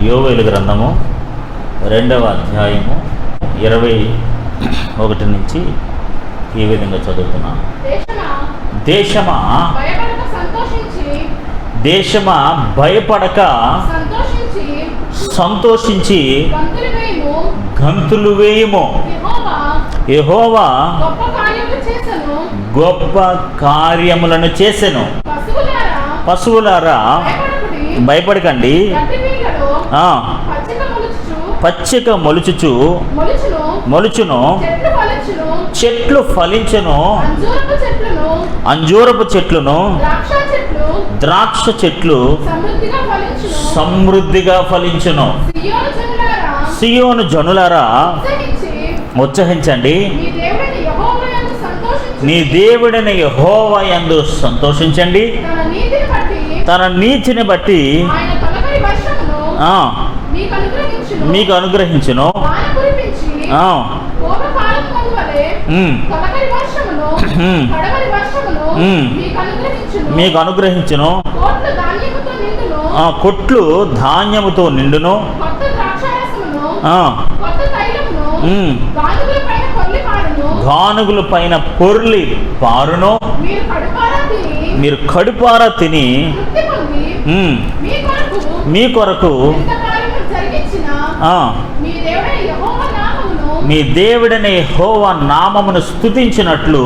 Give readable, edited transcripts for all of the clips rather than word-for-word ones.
యోవేలు గ్రంథము 2వ అధ్యాయము 21 నుంచి ఈ విధంగా చదువుతున్నాను. దేశమా భయపడక సంతోషించి గంతులు వేయుము. యెహోవా గొప్ప కార్యములను చేసెను. పశువులారా భయపడకండి, పచ్చిక మొలుచును, చెట్లు ఫలించును, అంజూరపు చెట్లును ద్రాక్ష చెట్లు సమృద్ధిగా ఫలించును. సియోను జనులారా ఉత్సహించండి, నీ దేవుడైన యెహోవా యందు సంతోషించండి. తన నీతిని బట్టి మీకు అనుగ్రహించును. మీకు అనుగ్రహించును. కొట్లు ధాన్యముతో నిండును. గానుగుల పైన పొర్లి పారును. మీరు కడుపారా తిని మీ కొరకు మీ దేవుడైన యెహోవా నామమును స్తుతించినట్లు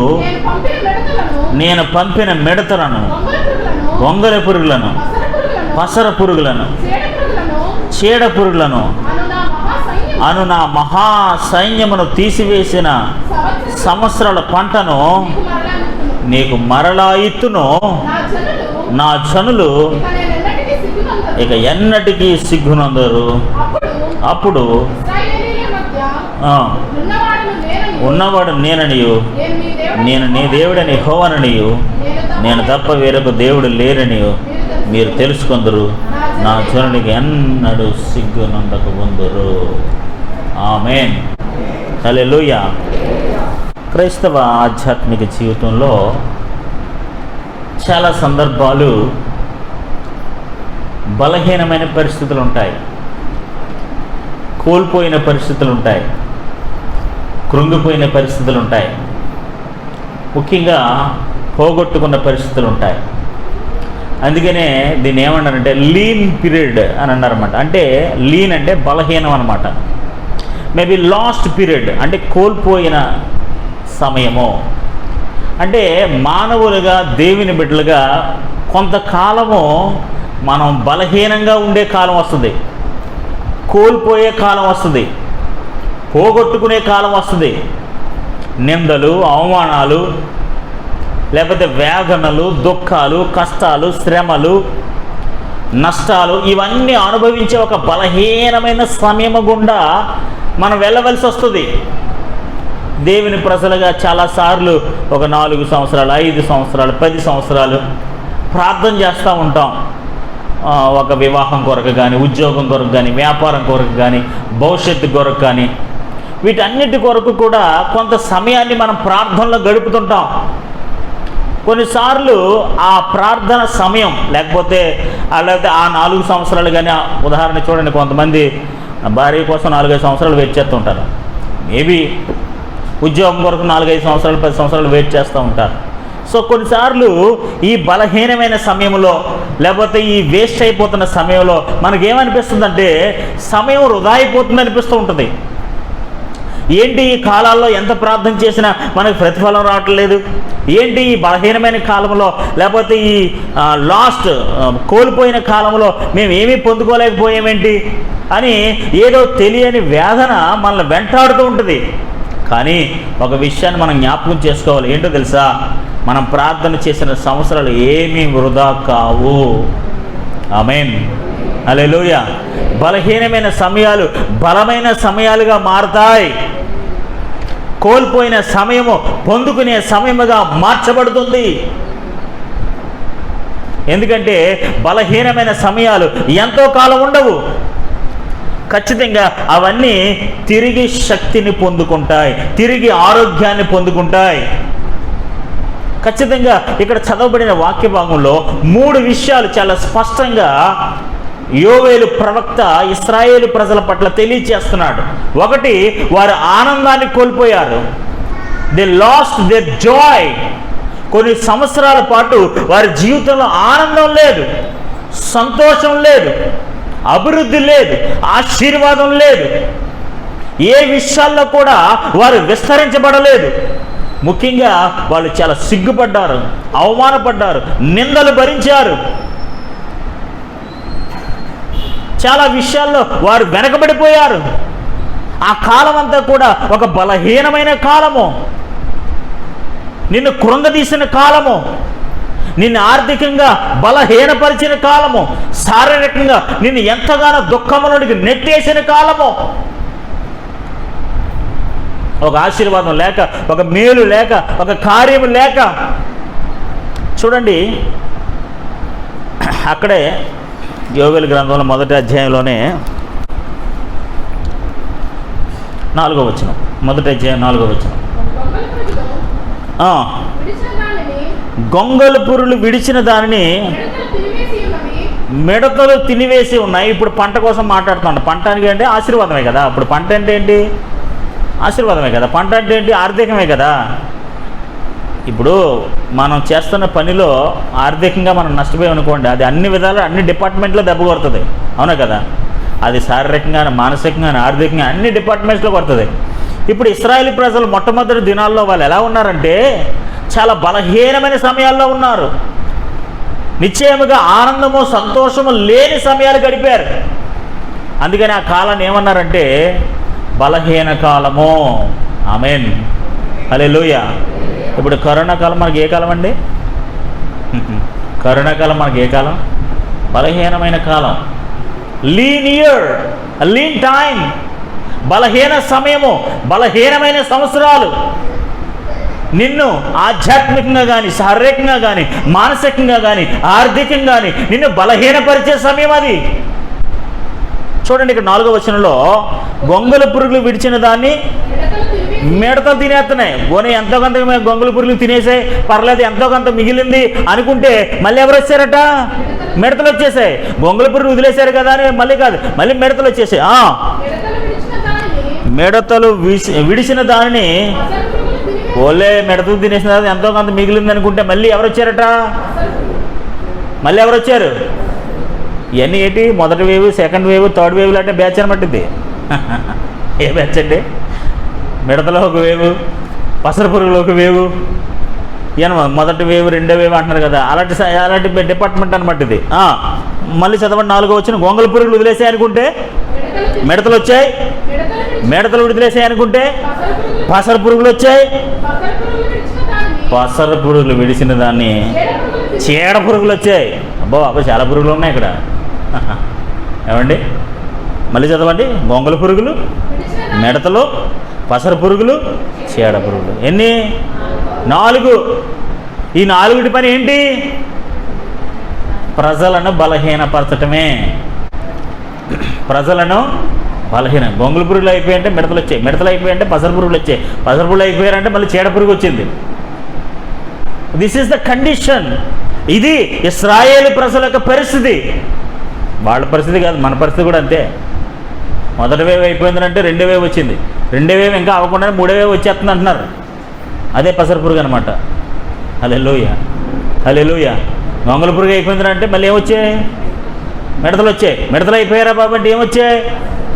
నేను పంపిన మిడతలను, గొంగళ పురుగులను, పసర పురుగులను, చీడ పురుగులను అను నా మహా సైన్యమును తీసివేసిన సంవత్సరాల పంటను నీకు మరలా ఇత్తును. నా జనులు ఇక ఎన్నటికీ సిగ్గునందరు. అప్పుడు ఉన్నవాడు నేననియు, నేను నీ దేవుడని యెహోవాననియు, నేను తప్ప వేరొక దేవుడు లేరనియు మీరు తెలుసుకొందరు. నా జనునికి ఎన్నడూ సిగ్గునందకబొందురు. ఆమేన్. హల్లెలూయా. క్రైస్తవ ఆధ్యాత్మిక జీవితంలో చాలా సందర్భాలు బలహీనమైన పరిస్థితులు ఉంటాయి, కోల్పోయిన పరిస్థితులు ఉంటాయి, కృంగిపోయిన పరిస్థితులు ఉంటాయి, ముఖ్యంగా పోగొట్టుకున్న పరిస్థితులు ఉంటాయి. అందుకనే దీన్ని ఏమన్నారంటే లీన్ పీరియడ్ అని అన్నారన్నమాట. అంటే లీన్ అంటే బలహీనం అన్నమాట. మేబీ లాస్ట్ పీరియడ్ అంటే కోల్పోయిన సమయము. అంటే మానవులుగా దేవుని బిడ్డలుగా కొంతకాలము మనం బలహీనంగా ఉండే కాలం వస్తుంది, కోల్పోయే కాలం వస్తుంది, పోగొట్టుకునే కాలం వస్తుంది. నిందలు, అవమానాలు, లేకపోతే వేదనలు, దుఃఖాలు, కష్టాలు, శ్రమలు, నష్టాలు ఇవన్నీ అనుభవించే ఒక బలహీనమైన సమయము గుండా మనం వెళ్ళవలసి వస్తుంది. దేవుని ప్రజలుగా చాలాసార్లు ఒక 4 సంవత్సరాలు, 5 సంవత్సరాలు, 10 సంవత్సరాలు ప్రార్థన చేస్తూ ఉంటాం. ఒక వివాహం కొరకు కానీ, ఉద్యోగం కొరకు కానీ, వ్యాపారం కొరకు కానీ, భవిష్యత్తు కొరకు కానీ, వీటన్నిటి కొరకు కూడా కొంత సమయాన్ని మనం ప్రార్థనలో గడుపుతుంటాం. కొన్నిసార్లు ఆ ప్రార్థన సమయం లేకపోతే ఆ 4 సంవత్సరాలు కానీ, ఉదాహరణ చూడండి, కొంతమంది భార్య కోసం 4-5 సంవత్సరాలు వెయిట్ చేస్తూ ఉంటారు. మేబీ ఉద్యోగం కొరకు 4-5 సంవత్సరాలు, 10 సంవత్సరాలు వెయిట్ చేస్తూ ఉంటారు. సో కొన్నిసార్లు ఈ బలహీనమైన సమయంలో లేకపోతే ఈ వేస్ట్ అయిపోతున్న సమయంలో మనకేమనిపిస్తుందంటే సమయం వృధా అయిపోతుంది అనిపిస్తూ ఉంటుంది. ఏంటి ఈ కాలాల్లో ఎంత ప్రార్థన చేసినా మనకు ప్రతిఫలం రావట్లేదు, ఏంటి ఈ బలహీనమైన కాలంలో లేకపోతే ఈ లాస్ట్ కోల్పోయిన కాలంలో మేము ఏమీ పొందుకోలేకపోయామేంటి అని ఏదో తెలియని వేదన మనల్ని వెంటాడుతూ ఉంటుంది. కానీ ఒక విషయాన్ని మనం జ్ఞాపకం చేసుకోవాలి. ఏంటో తెలుసా? మనం ప్రార్థన చేసిన సంవత్సరాలు ఏమీ వృధా కావు. ఆమేన్. హల్లెలూయా. బలహీనమైన సమయాలు బలమైన సమయాలుగా మారతాయి. కోల్పోయిన సమయము పొందుకునే సమయముగా మార్చబడుతుంది. ఎందుకంటే బలహీనమైన సమయాలు ఎంతో కాలం ఉండవు. ఖచ్చితంగా అవన్నీ తిరిగి శక్తిని పొందుకుంటాయి, తిరిగి ఆరోగ్యాన్ని పొందుకుంటాయి. ఖచ్చితంగా ఇక్కడ చదవబడిన వాక్య భాగంలో 3 విషయాలు చాలా స్పష్టంగా యోవేలు ప్రవక్త ఇశ్రాయేలు ప్రజల పట్ల తెలియచేస్తున్నాడు. ఒకటి, వారు ఆనందాన్ని కోల్పోయారు. They lost their joy. కొన్ని సంవత్సరాల పాటు వారి జీవితంలో ఆనందం లేదు, సంతోషం లేదు, అభివృద్ధి లేదు, ఆశీర్వాదం లేదు. ఏ విషయాల్లో కూడా వారు విస్తరించబడలేదు. ముఖ్యంగా వాళ్ళు చాలా సిగ్గుపడ్డారు, అవమానపడ్డారు, నిందలు భరించారు. చాలా విషయాల్లో వారు వెనకబడిపోయారు. ఆ కాలం అంతా కూడా ఒక బలహీనమైన కాలము, నిన్ను కృంగదీసిన కాలము, నిన్ను ఆర్థికంగా బలహీనపరిచిన కాలము, శారీరకంగా నిన్ను ఎంతగానో దుఃఖములోనికి నెట్టేసిన కాలము. ఒక ఆశీర్వాదం లేక, ఒక మేలు లేక, ఒక కార్యము లేక. చూడండి, అక్కడే యోవేలు గ్రంథంలో మొదటి అధ్యాయంలోనే 4వ వచనం, మొదటి అధ్యాయం 4వ వచనం. గొంగళి పురుగులు విడిచిన దానిని మిడతలు తినివేసి ఉన్నాయి. ఇప్పుడు పంట కోసం మాట్లాడుతున్నాను. పంట అంటే ఆశీర్వాదమే కదా. ఇప్పుడు పంట అంటే ఏంటి? ఆశీర్వాదమే కదా. పంట అంటే ఏంటి? ఆర్థికమే కదా. ఇప్పుడు మనం చేస్తున్న పనిలో ఆర్థికంగా మనం నష్టపోయాం అనుకోండి, అది అన్ని విధాలు అన్ని డిపార్ట్మెంట్లో దెబ్బ కొడుతుంది. అవునా కదా? అది శారీరకంగా, మానసికంగా, ఆర్థికంగా అన్ని డిపార్ట్మెంట్స్లో కొడుతుంది. ఇప్పుడు ఇశ్రాయేలు ప్రజలు మొట్టమొదటి దినాల్లో వాళ్ళు ఎలా ఉన్నారంటే చాలా బలహీనమైన సమయాల్లో ఉన్నారు. నిశ్చయముగా ఆనందము, సంతోషము లేని సమయాలు గడిపారు. అందుకని ఆ కాలాన్ని ఏమన్నారంటే బలహీన కాలము. ఆమేన్, హల్లెలూయా. ఇప్పుడు కరోనా కాలం మనకి ఏ కాలం అండి? కరోనా కాలం మనకి ఏ కాలం? బలహీనమైన కాలం. లీన్ ఇయర్, లీన్ టైం, బలహీన సమయము, బలహీనమైన సంవత్సరాలు. నిన్ను ఆధ్యాత్మికంగా కానీ, శారీరకంగా కానీ, మానసికంగా కానీ, ఆర్థికంగా కానీ నిన్ను బలహీనపరిచే సమయం అది. చూడండి, ఇక్కడ 4వ వచనంలో గొంగళి పురుగులు విడిచిన దాన్ని మిడతలు తినేస్తున్నాయి. పోనీ ఎంతో కొంత గొంగళి పురుగులు తినేసాయి, పర్లేదు ఎంతో కొంత మిగిలింది అనుకుంటే మళ్ళీ ఎవరు వచ్చారట? మిడతలు వచ్చేసాయి. గొంగళి పురుగులు వదిలేశారు కదా అని మళ్ళీ కాదు, మళ్ళీ మిడతలు వచ్చేసాయి. మిడతలు విడిచిన దానిని ఓలే మిడతలు తినేసిన తర్వాత ఎంతో కొంత మిగిలింది అనుకుంటే మళ్ళీ ఎవరు వచ్చారట? మళ్ళీ ఎవరు వచ్చారు? ఇవన్నీ ఏంటి? మొదటి వేవ్, సెకండ్ వేవ్, థర్డ్ వేవ్లు అంటే బ్యాచ్ అనమాట. ఇది ఏ బ్యాచ్ అండి? మిడతలో ఒక వేవు, పసర పురుగులో ఒక వేవు, ఈయన మొదటి వేవ్, రెండో వేవ్ అంటున్నారు కదా. అలాంటి డిపార్ట్మెంట్ అనమాట ఇది. మళ్ళీ చదవండి, 4వ వచనం. గొంగళి పురుగులు వదిలేసాయి అనుకుంటే మిడతలు వచ్చాయి, మిడతలు వదిలేసాయి అనుకుంటే పసర పురుగులు వచ్చాయి, పసర పురుగులు విడిచిన దాన్ని చీడ పురుగులు వచ్చాయి. అబ్బో చాలా పురుగులు ఉన్నాయి ఇక్కడ. ఏమండి? మళ్ళీ చదవండి. గొంగళి పురుగులు, మిడతలు, పసర పురుగులు, చీడ పురుగులు. ఎన్ని? 4. ఈ 4 పని ఏంటి? ప్రజలను బలహీనపరచటమే. ప్రజలను బలహీనం. గొంగళి పురుగులు అయిపోయాయంటే మిడతలు వచ్చాయి, మిడతలు అయిపోయాయంటే పసర పురుగులు వచ్చాయి, పసర పురుగులు అయిపోయారంటే మళ్ళీ చీడ పురుగు వచ్చింది. This is the condition. ఇది ఇశ్రాయేలు ప్రజల యొక్క పరిస్థితి. వాళ్ళ పరిస్థితి కాదు, మన పరిస్థితి కూడా అంతే. మొదటి వేవ్ అయిపోయిందంటే రెండో వేవ్ వచ్చింది, రెండో వేవ్ ఇంకా అవ్వకుండా మూడో వేవ్ వచ్చేస్తుంది అంటున్నారు. అదే పసర పురుగు అనమాట. హల్లెలూయా, హల్లెలూయా. గొంగళి పురుగు అయిపోయిందంటే మళ్ళీ ఏమొచ్చాయి? మిడతలు వచ్చాయి. మిడతలు అయిపోయారా బాబు అంటే ఏమొచ్చాయి?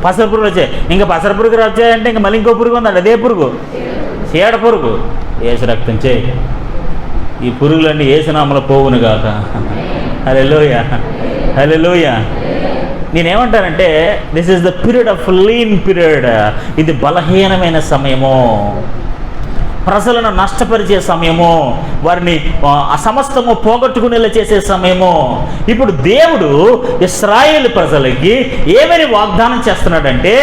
పసర పురుగులు వచ్చాయి. ఇంకా పసర పురుగు వచ్చాయంటే ఇంకా మళ్ళీ ఇంకో పురుగు ఉందండి. అదే పురుగు, చీడ పురుగు. యేసు రక్తం చేయి. ఈ పురుగులన్నీ యేసు నామములో పోవును గాక. హల్లెలూయా, హల్లెలూయా. నేనేమంటానంటే this is the period of lean period. ఇది బలహీనమైన సమయము, ప్రజలను నష్టపరిచే సమయము, వారిని సమస్తము పోగొట్టుకునేలా చేసే సమయము. ఇప్పుడు దేవుడు ఇశ్రాయేలు ప్రజలకి ఏమని వాగ్దానం చేస్తున్నాడంటే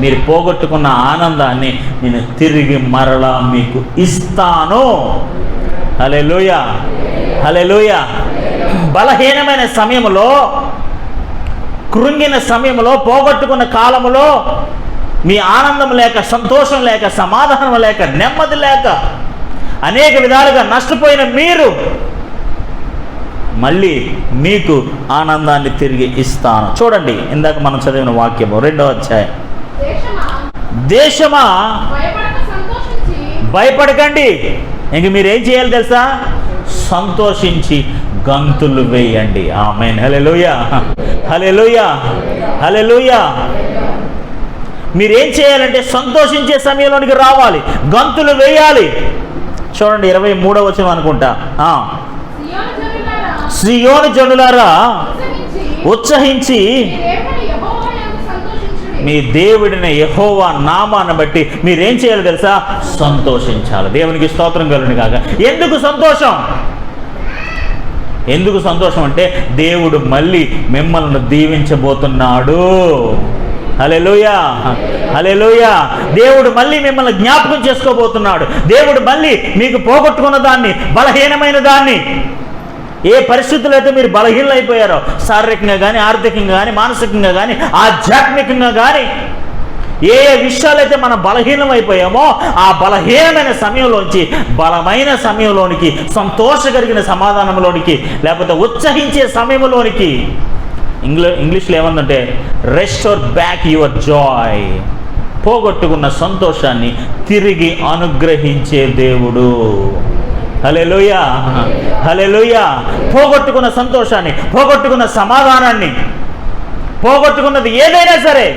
మీరు పోగొట్టుకున్న ఆనందాన్ని నేను తిరిగి మరలా మీకు ఇస్తాను. హల్లెలూయా, హల్లెలూయా. బలహీనమైన సమయంలో, కృంగిన సమయంలో, పోగొట్టుకున్న కాలములో మీ ఆనందం లేక, సంతోషం లేక, సమాధానం లేక, నెమ్మది లేక, అనేక విధాలుగా నష్టపోయిన మీరు మళ్ళీ మీకు ఆనందాన్ని తిరిగి ఇస్తాను. చూడండి, ఇందాక మనం చదివిన వాక్యము 2వ అధ్యాయం. దేశమా భయపడకండి. ఇంక మీరేం చేయాలి తెలుసా? సంతోషించి గంతులు వేయండి. ఆమేన్. హల్లెలూయా, హల్లెలూయా, హల్లెలూయా. మీరేం చేయాలంటే సంతోషించే సమయంలోనికి రావాలి, గంతులు వేయాలి. చూడండి 23వ వచనం అనుకుంటా. సియోను జనులారా ఉత్సహించి మీ దేవుడిని యెహోవా నామాన్ని బట్టి మీరేం చేయాలి తెలుసా? సంతోషించాలి. దేవునికి స్తోత్రం కలుగును గాక. ఎందుకు సంతోషం? ఎందుకు సంతోషం అంటే దేవుడు మళ్ళీ మిమ్మల్ని దీవించబోతున్నాడు. హల్లెలూయా, హల్లెలూయా. దేవుడు మళ్ళీ మిమ్మల్ని జ్ఞాపకం చేసుకోబోతున్నాడు. దేవుడు మళ్ళీ మీకు పోగొట్టుకున్న దాన్ని, బలహీనమైన దాన్ని, ఏ పరిస్థితుల్లో అయితే మీరు బలహీనలు అయిపోయారో, శారీరకంగా కానీ, ఆర్థికంగా కానీ, మానసికంగా కానీ, ఆధ్యాత్మికంగా కానీ, ఏ ఏ విషయాలైతే మనం బలహీనం అయిపోయామో ఆ బలహీనమైన సమయంలోంచి బలమైన సమయంలోనికి, సంతోషకరిగిన సమాధానంలోనికి, లేకపోతే ఉత్సహించే సమయంలోనికి, ఇంగ్లీష్లో ఏమందంటే రెస్టోర్ బ్యాక్ యువర్ జాయ్, పోగొట్టుకున్న సంతోషాన్ని తిరిగి అనుగ్రహించే దేవుడు. హల్లెలూయా, హల్లెలూయా. పోగొట్టుకున్న సంతోషాన్ని, పోగొట్టుకున్న సమాధానాన్ని, పోగొట్టుకున్నది ఏదైనా సరే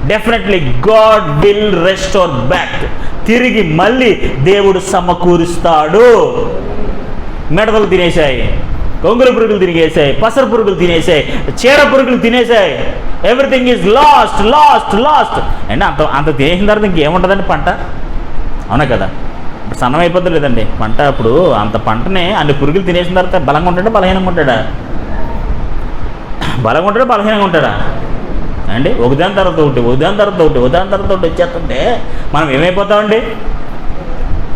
definitely God will restore back. తిరిగి మళ్ళీ దేవుడు సమకూరుస్తాడు. మిడతలు తినేశాయి, గొంగుల పురుగులు తినేసాయి, పసరు పురుగులు తినేసాయి, చీడ పురుగులు తినేసాయి. Everything is lost, lost, lost. అంటే అంత తినేసిన తర్వాత ఇంకేముంటుందండి పంట? అవునా కదా? ఇప్పుడు సన్నం అయిపోతుంది లేదండి పంట. అప్పుడు అంత పంటనే అన్ని పురుగులు తినేసిన తర్వాత బలంగా ఉంటాడా, బలహీనంగా ఉంటాడా? బలంగా ఉంటాడా, బలహీనంగా ఉంటాడా అండి? ఒకదాని తర్వాత ఒకటి, ఒకదాని తర్వాత ఒకటి, ఒకదాని తర్వాత ఒకటి వచ్చేస్తుంటే మనం ఏమైపోతామండి?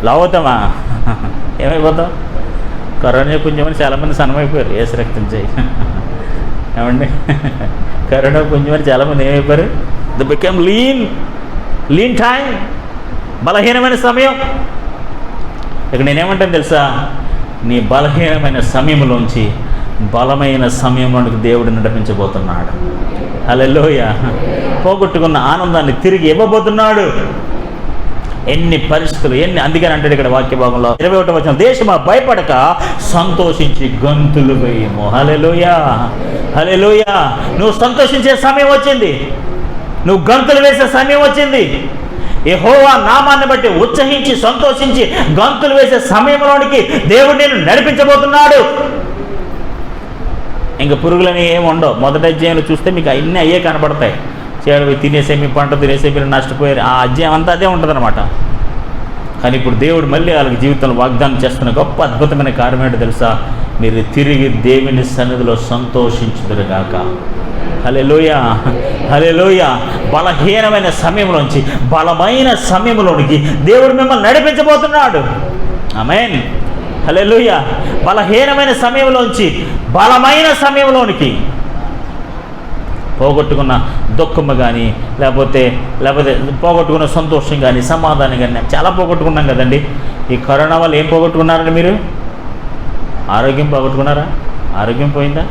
లావు అవుతామా? ఏమైపోతాం? కరోనా పుణ్యమని చాలామంది సన్నమైపోయారు. ఏసు రక్తం చేయి ఏమండి? కరోనా పుణ్యమని చాలామంది ఏమైపోయారు? ది బికమ్ లీన్ టైం, బలహీనమైన సమయం. ఇక నేనేమంటాను తెలుసా? నీ బలహీనమైన సమయంలోంచి బలమైన సమయంలోనికి దేవుడు నడిపించబోతున్నాడు. హల్లెలూయా. పోగొట్టుకున్న ఆనందాన్ని తిరిగి ఇవ్వబోతున్నాడు. ఎన్ని పరిస్థితులు, అందుకని అంటాడు ఇక్కడ వాక్య భాగంలో 21వ వచనం, దేశమా భయపడక సంతోషించి గంతులు వేయము. హల్లెలూయా, హల్లెలూయా. నువ్వు సంతోషించే సమయం వచ్చింది, నువ్వు గంతులు వేసే సమయం వచ్చింది. యెహోవా నామాన్ని బట్టి ఉత్సహించి సంతోషించి గంతులు వేసే సమయంలోనికి దేవుడు నేను నడిపించబోతున్నాడు. ఇంకా పురుగులని ఏమి ఉండవు. మొదటి అధ్యాయంలో చూస్తే మీకు అన్నీ అయ్యే కనపడతాయి. చేడు తినేసే, మీ పంట తినేసే, మీరు నష్టపోయారు. ఆ అధ్యాయం అంతా అదే ఉంటుందన్నమాట. కానీ ఇప్పుడు దేవుడు మళ్ళీ వాళ్ళకి జీవితంలో వాగ్దానం చేస్తున్న గొప్ప అద్భుతమైన కార్యం ఏంటో తెలుసా? మీరు తిరిగి దేవుని సన్నిధిలో సంతోషించుదురుగాక. హల్లెలూయా, హల్లెలూయా. బలహీనమైన సమయంలోంచి బలమైన సమయంలోనికి దేవుడు మిమ్మల్ని నడిపించబోతున్నాడు. ఆమేన్, హల్లెలూయా. బలహీనమైన సమయంలోంచి బలమైన సమయంలోనికి, పోగొట్టుకున్న దుఃఖము కానీ, లేకపోతే పోగొట్టుకున్న సంతోషం కానీ, సమాధానం కానీ, చాలా పోగొట్టుకున్నాం కదండి. ఈ కరోనా వల్ల ఏం పోగొట్టుకున్నారండి మీరు? ఆరోగ్యం పోగొట్టుకున్నారా? ఆరోగ్యం పోయిందా?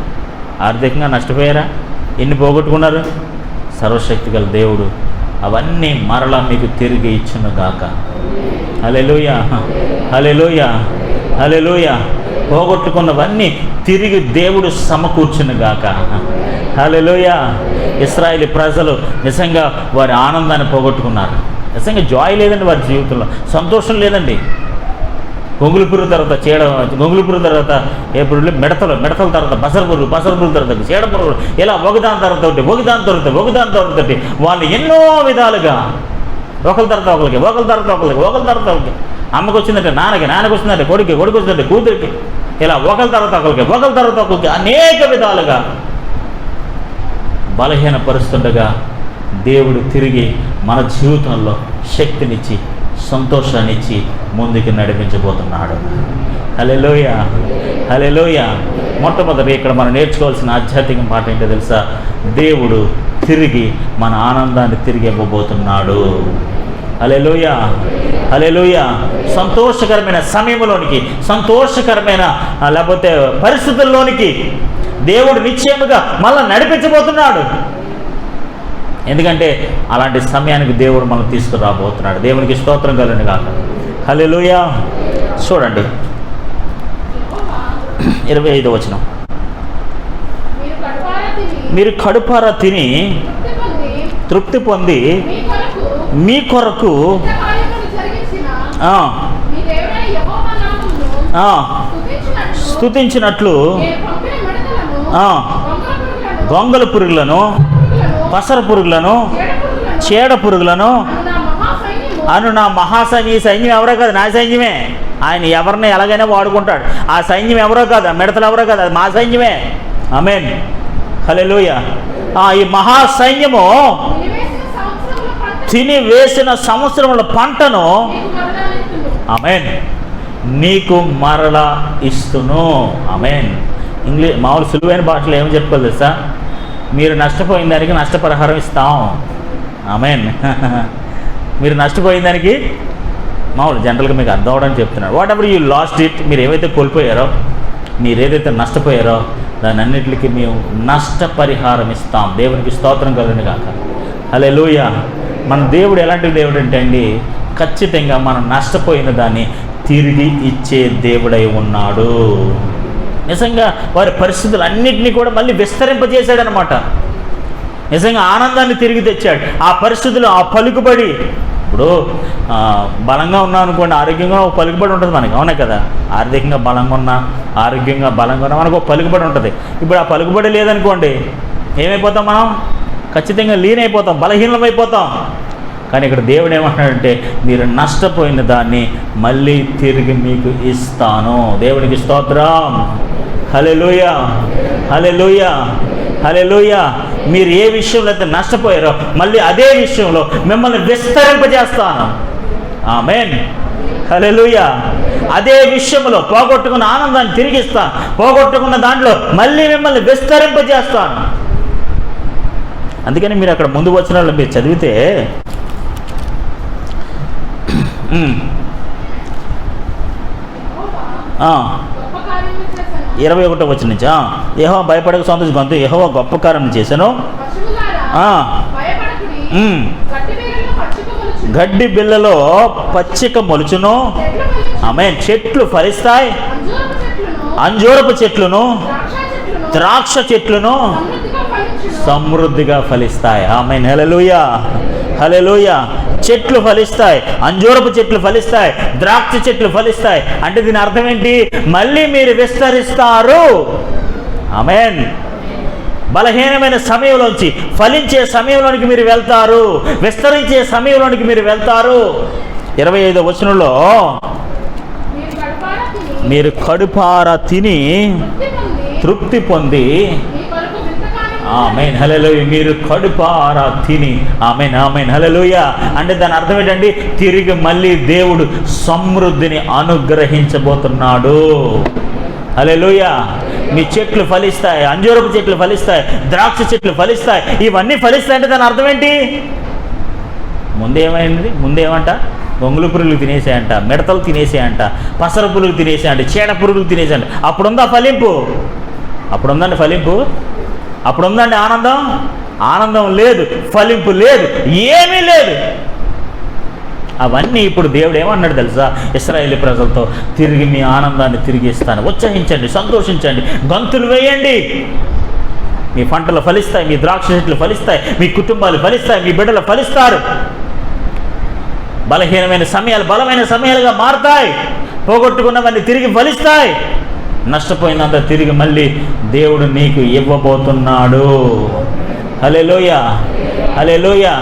ఆర్థికంగా నష్టపోయారా? ఎన్ని పోగొట్టుకున్నారు? సర్వశక్తి గల దేవుడు అవన్నీ మరలా మీకు తిరిగి ఇచ్చునుగాక. హల్లెలూయా, హల్లెలూయా, హల్లెలూయా. పోగొట్టుకున్నవన్నీ తిరిగి దేవుడు సమకూర్చునుగాక. హల్లెలూయా. ఇశ్రాయేలు ప్రజలు నిజంగా వారి ఆనందాన్ని పోగొట్టుకున్నారు. నిజంగా జాయ్ లేదండి వారి జీవితంలో, సంతోషం లేదండి. గొంగులు పురుగు తర్వాత చీడ, గొంగులు పురుగు తర్వాత ఏ పురుగులు, మిడతల తర్వాత బసరు పురుగు తర్వాత చీడ పురుగులు, ఇలా ఒకదాని తర్వాత ఒకటి వాళ్ళు ఎన్నో విధాలుగా ఒకరి తర్వాత ఒకరికి, అమ్మకు వచ్చిందంటే నాన్నకి వచ్చిందంటే కొడుకు వచ్చిందంటే కూతురికి, ఇలా ఒకరి తర్వాత ఒకరికి అనేక విధాలుగా బలహీనపరుస్తుండగా దేవుడు తిరిగి మన జీవితంలో శక్తినిచ్చి సంతోషాన్ని ఇచ్చి ముందుకు నడిపించబోతున్నాడు. హల్లెలూయా, హల్లెలూయా. మొట్టమొదటి ఇక్కడ మనం నేర్చుకోవాల్సిన ఆధ్యాత్మిక మాట ఏంటో తెలుసా? దేవుడు తిరిగి మన ఆనందాన్ని తిరిగి ఇవ్వబోతున్నాడు. హల్లెలూయా, హల్లెలూయా. సంతోషకరమైన సమయంలోనికి, సంతోషకరమైన లేకపోతే పరిస్థితుల్లోనికి దేవుడు నిశ్చయముగా మళ్ళీ నడిపించబోతున్నాడు. ఎందుకంటే అలాంటి సమయానికి దేవుడు మనం తీసుకురాబోతున్నాడు. దేవునికి స్తోత్రం కలుగును గాక. హల్లెలూయా. చూడండి 25వ వచనం. మీరు కడుపారా తిని తృప్తి పొంది మీ కొరకు స్తుతించినట్లు గొంగళ పురుగులను, పసర పురుగులను, చీడ పురుగులను అను నా మహాసైన్యం. ఈ సైన్యం ఎవరో కాదు, నా సైన్యమే. ఆయన ఎవరిని ఎలాగైనా వాడుకుంటాడు. ఆ సైన్యం ఎవరో కాదు, ఆ మిడతలు ఎవరో కాదు, అది మా సైన్యమే. ఆమేన్, హల్లెలూయా. ఈ మహాసైన్యము తిని వేసిన సంవత్సరముల పంటను ఆమేన్ నీకు మరలా ఇస్తును. ఆమేన్. మామూలు సులువైన భాషలో ఏమని చెప్పుకోవాలి తెలుసా? మీరు నష్టపోయిన దానికి నష్టపరిహారం ఇస్తాం. ఆమేన్. మీరు నష్టపోయిన దానికి మామూలు జనరల్గా మీకు అర్థం అవడానికి చెప్తున్నాడు. What ever you lost it, మీరు ఏవైతే కోల్పోయారో, మీరు ఏదైతే నష్టపోయారో దాని అన్నిటికీ మేము నష్టపరిహారం ఇస్తాం. దేవునికి స్తోత్రం కలుగును గాక. హల్లెలూయా. మన దేవుడు ఎలాంటి దేవుడు అంటే అండి, ఖచ్చితంగా మనం నష్టపోయిన దాన్ని తిరిగి ఇచ్చే దేవుడై ఉన్నాడు. నిజంగా వారి పరిస్థితులన్నింటినీ కూడా మళ్ళీ విస్తరింపజేశాడనమాట. నిజంగా ఆనందాన్ని తిరిగి తెచ్చాడు. ఆ పరిస్థితులు, ఆ పలుకుబడి, ఇప్పుడు బలంగా ఉన్నాం అనుకోండి, ఆరోగ్యంగా ఒక పలుకుబడి ఉంటుంది మనకి, అవునే కదా? ఆర్థికంగా బలంగా ఉన్నా, ఆరోగ్యంగా బలంగా ఉన్నా మనకు ఒక పలుకుబడి ఉంటుంది. ఇప్పుడు ఆ పలుకుబడి లేదనుకోండి, ఏమైపోతాం మనం? ఖచ్చితంగా లీనైపోతాం, బలహీనమైపోతాం. కానీ ఇక్కడ దేవుడు ఏమంటున్నాడంటే, మీరు నష్టపోయిన దాన్ని మళ్ళీ తిరిగి మీకు ఇస్తాను. దేవునికి స్తోత్రం. హల్లెలూయా, హల్లెలూయా, హల్లెలూయా. మీరు ఏ విషయంలో అయితే నష్టపోయారో మళ్ళీ అదే విషయంలో మిమ్మల్ని విస్తరింపజేస్తాను. ఆమేన్, హల్లెలూయా. అదే విషయంలో పోగొట్టుకున్న ఆనందాన్ని తిరిగిస్తాను, పోగొట్టుకున్న దాంట్లో మళ్ళీ మిమ్మల్ని విస్తరింపజేస్తాను. అందుకని మీరు అక్కడ ముందు వచనాల్లో మీరు చదివితే 21వ వచనం నుంచి, యెహోవా భయపడక సంతోషించు, యెహోవా గొప్ప కార్యం చేశాను. గడ్డి బిల్లలో పచ్చిక మొలుచును. ఆమేన్. చెట్లు ఫలిస్తాయి, అంజూరపు చెట్లును ద్రాక్ష చెట్లును సమృద్ధిగా ఫలిస్తాయి. ఆమేన్, హల్లెలూయా, హల్లెలూయా. చెట్లు ఫలిస్తాయి, అంజూరపు చెట్లు ఫలిస్తాయి, ద్రాక్ష చెట్లు ఫలిస్తాయి. అంటే దీని అర్థం ఏంటి? మళ్ళీ మీరు విస్తరిస్తారు. ఆమేన్. బలహీనమైన సమయంలోంచి ఫలించే సమయంలోనికి మీరు వెళ్తారు, విస్తరించే సమయంలోనికి మీరు వెళ్తారు. 25వ వచనంలో, మీరు కడుపారా తిని తృప్తి పొంది. ఆమేన్, హల్లెలూయా. మీరు కడుపారా తిని. ఆమేన్, ఆమేన్, హల్లెలూయా. అంటే దాని అర్థం ఏంటండి? తిరిగి మళ్ళీ దేవుడు సమృద్ధిని అనుగ్రహించబోతున్నాడు. హల్లెలూయా. మీ చెట్లు ఫలిస్తాయి, అంజూరపు చెట్లు ఫలిస్తాయి, ద్రాక్ష చెట్లు ఫలిస్తాయి. ఇవన్నీ ఫలిస్తాయి అంటే దాని అర్థం ఏంటి? ముందేమైంది? ముందేమంట? గొంగులు పురుగులు తినేసాయంట, మిడతలు తినేసాయంట, పసర పురుగులు తినేసాయంట, చీడ పురుగులు తినేసాయంట. అప్పుడుందా ఫలింపు? అప్పుడుందండి ఫలింపు? అప్పుడుందండి ఆనందం? ఆనందం లేదు, ఫలింపు లేదు, ఏమీ లేదు. అవన్నీ ఇప్పుడు దేవుడు ఏమన్నాడు తెలుసా? ఇశ్రాయేలు ప్రజలతో, తిరిగి మీ ఆనందాన్ని తిరిగి ఇస్తాను, ఉత్సహించండి, సంతోషించండి, గంతులు వేయండి. మీ పంటలు ఫలిస్తాయి, మీ ద్రాక్ష చెట్లు ఫలిస్తాయి, మీ కుటుంబాలు ఫలిస్తాయి, మీ బిడ్డలు ఫలిస్తారు. బలహీనమైన సమయాలు బలమైన సమయాలుగా మారుతాయి, పోగొట్టుకున్నవన్నీ తిరిగి ఫలిస్తాయి. నష్టపోయినంత తిరిగి మళ్ళీ దేవుడు నీకు ఇవ్వబోతున్నాడు. హల్లెలూయా, హల్లెలూయా.